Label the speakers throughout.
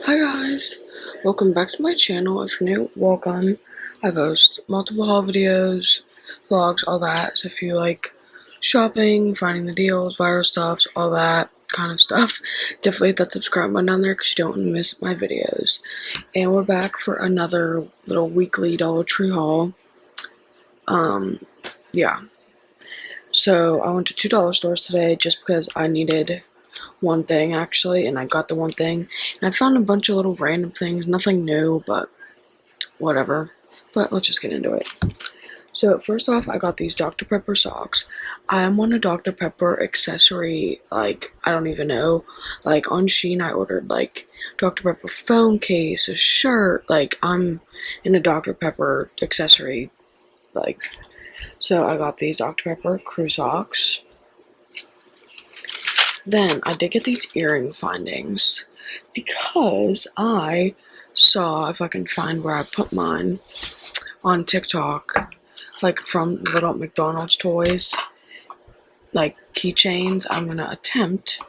Speaker 1: Hi guys, welcome back to my channel. If you're new, welcome. I post multiple haul videos, vlogs, all that. So if you like shopping, finding the deals, viral stuff, all that kind of stuff, definitely hit that subscribe button down there because you don't want to miss my videos. And we're back for another little weekly Dollar Tree haul. Yeah. So I went to $2 stores today just because I needed one thing actually, and I got the one thing, and I found a bunch of little random things, nothing new, but whatever. But let's just get into it. So first off, I got these Dr. Pepper socks. I'm on a Dr. Pepper accessory, like, I don't even know, like on Shein I ordered like Dr. Pepper phone case, a shirt, like I'm in a Dr. Pepper accessory, like, so I got these Dr. Pepper crew socks. Then I did get these earring findings because I saw, if I can find where I put mine, on TikTok, like from little McDonald's toys, like keychains. I'm gonna attempt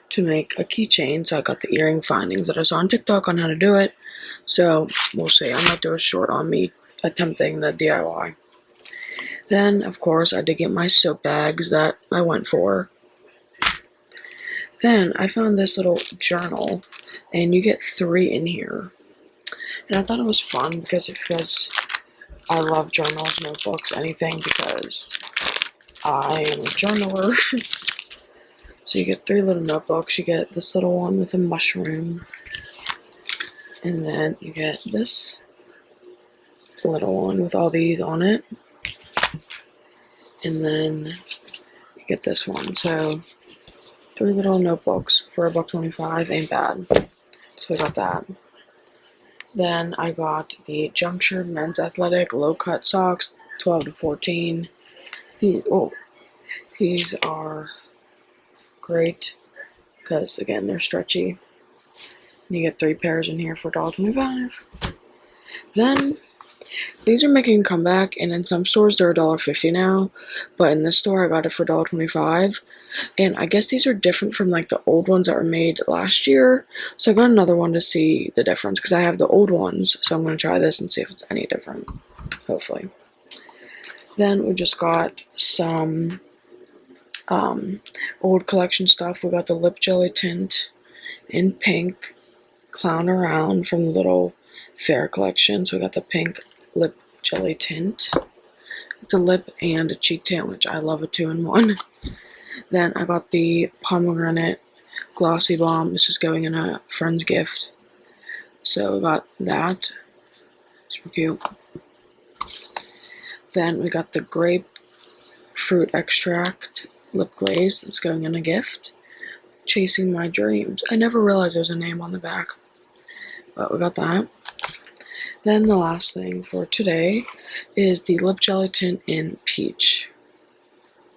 Speaker 1: to make a keychain, so I got the earring findings that I saw on TikTok on how to do it. So we'll see. I might do a short on me attempting the DIY. Then, of course, I did get my soap bags that I went for. Then I found this little journal, and you get 3 in here. And I thought it was fun because I love journals, notebooks, anything, because I am a journaler. So you get 3 little notebooks. You get this little one with a mushroom, and then you get this little one with all these on it, and then you get this one. So 3 little notebooks for $1.25 ain't bad. So I got that. Then I got the Juncture Men's Athletic Low Cut Socks, 12 to 14. These are great because, again, they're stretchy. And you get 3 pairs in here for $1.25. Then these are making a comeback, and in some stores they're $1.50 now, but in this store I got it for $1.25. And I guess these are different from like the old ones that were made last year, so I got another one to see the difference because I have the old ones, so I'm going to try this and see if it's any different, hopefully. Then we just got some old collection stuff. We got the Lip Jelly tint in pink, Clown Around from the little fair collection. So we got the pink Lip Jelly tint. It's a lip and a cheek tint, which I love, a 2-in-1. Then I got the Pomegranate Glossy Balm. This is going in a friend's gift. So we got that. Super cute. Then we got the Grapefruit Extract Lip Glaze. That's going in a gift. Chasing My Dreams. I never realized there was a name on the back, but we got that. Then the last thing for today is the Lip Jelly tint in Peach.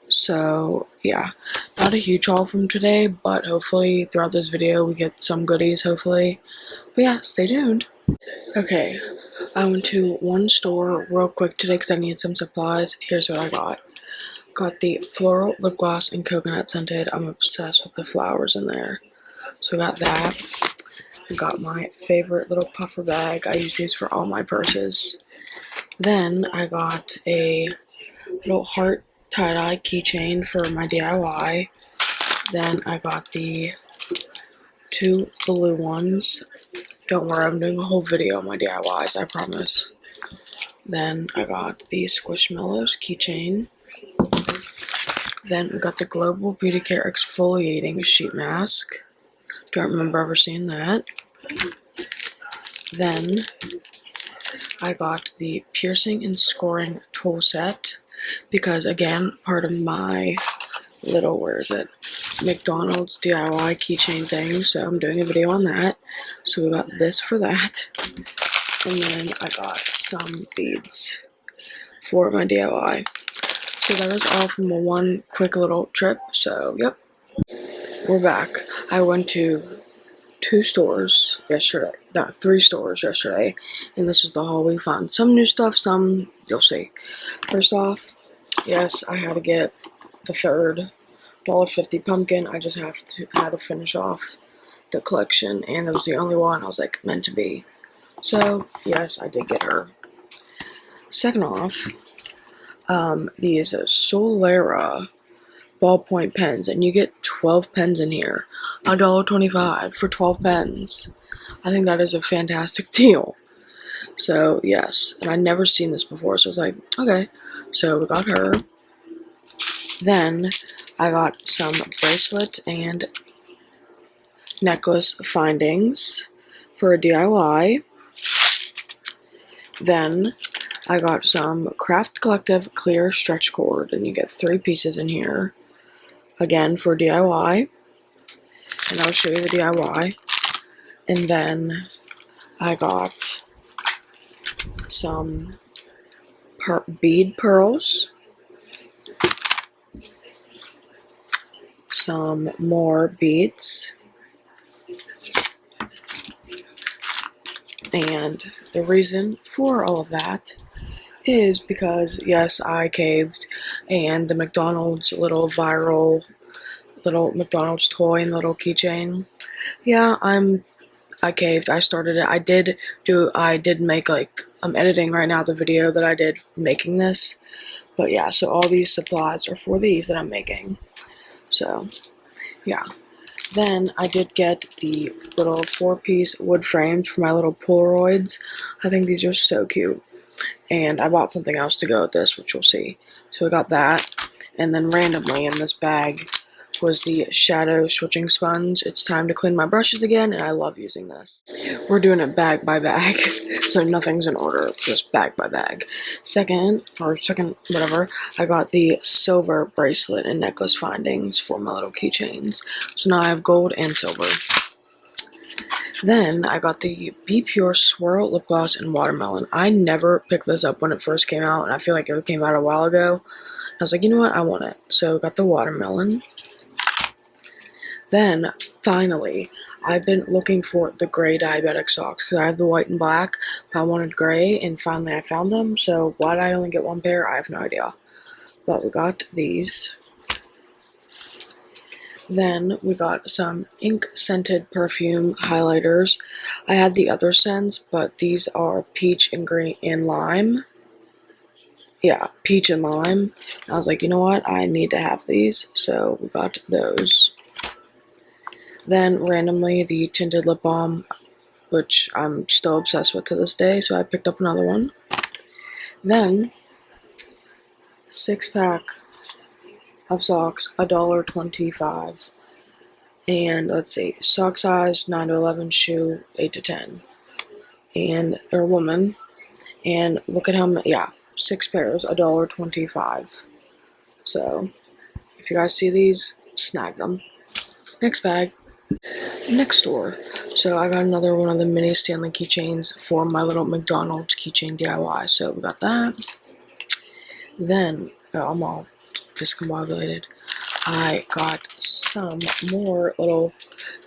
Speaker 1: So yeah, not a huge haul from today, but hopefully throughout this video we get some goodies, hopefully. But yeah, stay tuned. Okay, I went to one store real quick today because I needed some supplies. Here's what I got. Got the floral lip gloss and coconut scented. I'm obsessed with the flowers in there. So I got that. I got my favorite little puffer bag. I use these for all my purses. Then I got a little heart tie-dye keychain for my DIY. Then I got the 2 blue ones. Don't worry, I'm doing a whole video on my DIYs, I promise. Then I got the Squishmallows keychain. Then we got the Global Beauty Care Exfoliating Sheet Mask. Don't remember ever seeing that. Then I got the Piercing and Scoring Tool Set because, again, part of my little, McDonald's DIY keychain thing, so I'm doing a video on that. So we got this for that. And then I got some beads for my DIY. So that is all from a one quick little trip. So, yep. We're back. I went to 2 stores yesterday. Not 3 stores yesterday. And this is the haul. We found some new stuff, some you'll see. First off, yes, I had to get the third $1.50 pumpkin. I just had to finish off the collection, and it was the only one I was like meant to be. So yes, I did get her. Second off, these Solera ballpoint pens, and you get 12 pens in here. $1.25 for 12 pens. I think that is a fantastic deal. So yes, and I'd never seen this before, so I was like, okay. So we got her. Then I got some bracelet and necklace findings for a DIY. Then I got some Craft Collective clear stretch cord, and you get 3 pieces in here. Again for DIY. And I'll show you the DIY. And then I got some bead pearls. Some more beads. And the reason for all of that is because, yes, I caved, and the McDonald's little viral little McDonald's toy and little keychain. Yeah, I caved. I started it. I did make, like, I'm editing right now the video that I did making this. But yeah, so all these supplies are for these that I'm making. So, yeah. Then I did get the little 4-piece wood frames for my little Polaroids. I think these are so cute. And I bought something else to go with this, which you'll see. So I got that. And then randomly in this bag was the shadow switching sponge. It's time to clean my brushes again, and I love using this. We're doing it bag by bag, so nothing's in order, just bag by bag. Second, whatever, I got the silver bracelet and necklace findings for my little keychains. So now I have gold and silver. Then I got the Be Pure Swirl Lip Gloss and Watermelon. I never picked this up when it first came out, and I feel like it came out a while ago. I was like, you know what, I want it. So I got the watermelon. Then, finally, I've been looking for the gray diabetic socks, because I have the white and black, but I wanted gray, and finally I found them. So why did I only get one pair? I have no idea. But we got these. Then we got some ink-scented perfume highlighters. I had the other scents, but these are peach and green and lime. Yeah, peach and lime. And I was like, you know what? I need to have these. So we got those. Then, randomly, the tinted lip balm, which I'm still obsessed with to this day, so I picked up another one. Then, 6-pack of socks, $1.25. And, let's see, sock size, 9 to 11, shoe, 8 to 10. And they're a woman. And look at how many, yeah, 6 pairs, $1.25. So, if you guys see these, snag them. Next bag. Next store. So I got another one of the mini Stanley keychains for my little McDonald's keychain DIY. So we got that. Then, I'm all discombobulated. I got some more little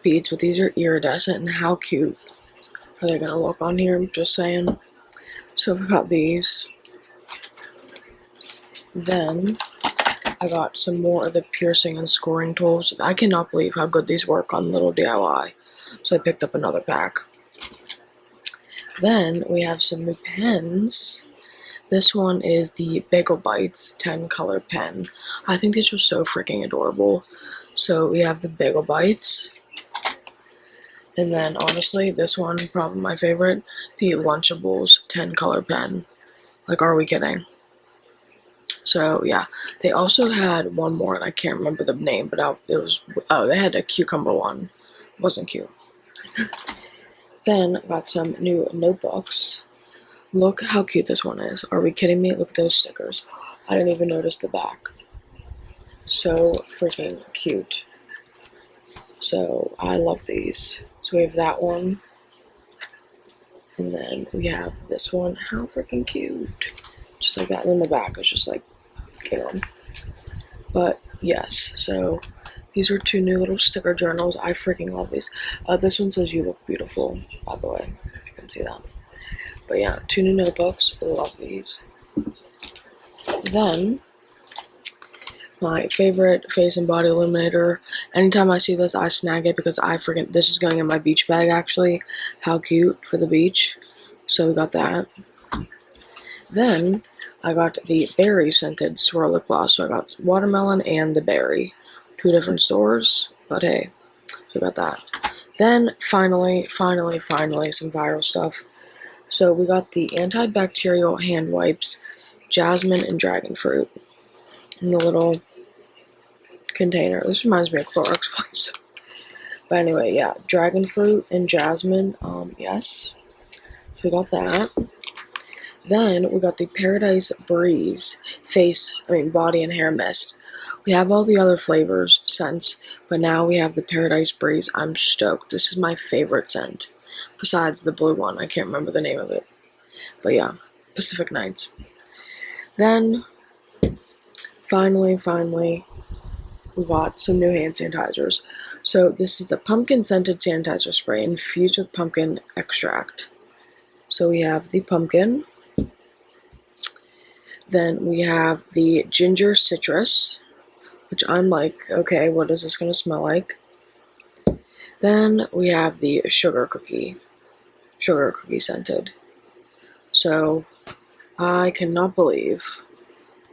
Speaker 1: beads, but these are iridescent, and how cute are they gonna look on here? I'm just saying. So we got these. Then I got some more of the piercing and scoring tools. I cannot believe how good these work on little DIY. So I picked up another pack. Then we have some new pens. This one is the Bagel Bites 10 color pen. I think these are so freaking adorable. So we have the Bagel Bites. And then honestly, this one, probably my favorite, the Lunchables 10 color pen. Like, are we kidding? So, yeah. They also had one more, and I can't remember the name, but they had a cucumber one. It wasn't cute. Then, got some new notebooks. Look how cute this one is. Are we kidding me? Look at those stickers. I didn't even notice the back. So freaking cute. So, I love these. So, we have that one. And then, we have this one. How freaking cute. Just like that. And then the back is just like, get on. But yes, so these are 2 new little sticker journals. I freaking love these. This one says you look beautiful, by the way, if you can see that. But yeah, 2 new notebooks. I love these. Then My favorite face and body illuminator. Anytime I see this, I snag it because I forget this is going in my beach bag actually. How cute for the beach. So we got that. Then I got the berry scented swirl lip gloss. So I got watermelon and the berry. 2 different stores, but hey, so we got that. Then finally, some viral stuff. So we got the antibacterial hand wipes, jasmine and dragon fruit, in the little container. This reminds me of Clorox wipes. But anyway, yeah, dragon fruit and jasmine, yes. So we got that. Then we got the Paradise Breeze body and hair mist. We have all the other flavors, scents, but now we have the Paradise Breeze. I'm stoked. This is my favorite scent. Besides the blue one, I can't remember the name of it. But yeah, Pacific Nights. Then, finally, we got some new hand sanitizers. So this is the pumpkin scented sanitizer spray infused with pumpkin extract. So we have the pumpkin. Then we have the ginger citrus, which I'm like, okay, what is this going to smell like? Then we have the sugar cookie scented. So I cannot believe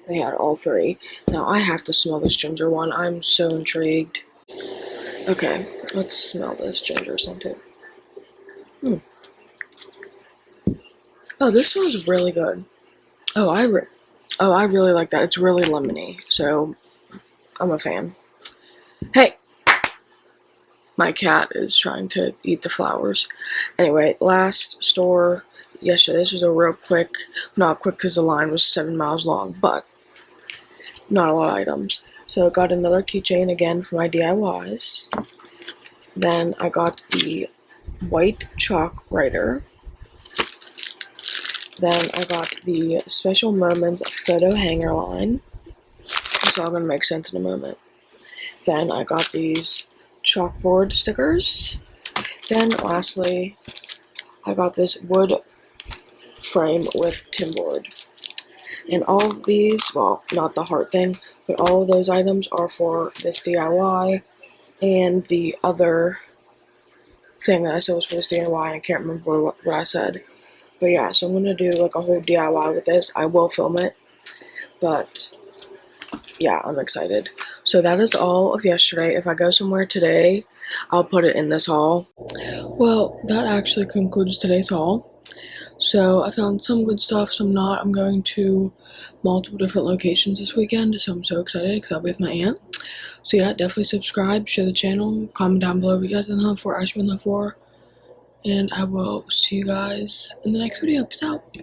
Speaker 1: they had all 3. Now I have to smell this ginger one. I'm so intrigued. Okay, let's smell this ginger scented. Oh, this smells really good. Oh, I really like that. It's really lemony, so I'm a fan. Hey! My cat is trying to eat the flowers. Anyway, last store yesterday. This was a real quick, not quick because the line was 7 miles long, but not a lot of items. So I got another keychain again for my DIYs. Then I got the white chalk writer. Then I got the Special Moments photo hanger line. It's all going to make sense in a moment. Then I got these chalkboard stickers. Then lastly, I got this wood frame with timboard. And all of these, well, not the heart thing, but all of those items are for this DIY and the other thing that I said was for this DIY. I can't remember what I said. But yeah, so I'm going to do like a whole DIY with this. I will film it, but yeah, I'm excited. So that is all of yesterday. If I go somewhere today, I'll put it in this haul. Well, that actually concludes today's haul. So I found some good stuff, some not. I'm going to multiple different locations this weekend, so I'm so excited because I'll be with my aunt. So yeah, definitely subscribe, share the channel, comment down below what you guys in the hunt for, I should be in the hunt for. And I will see you guys in the next video. Peace out.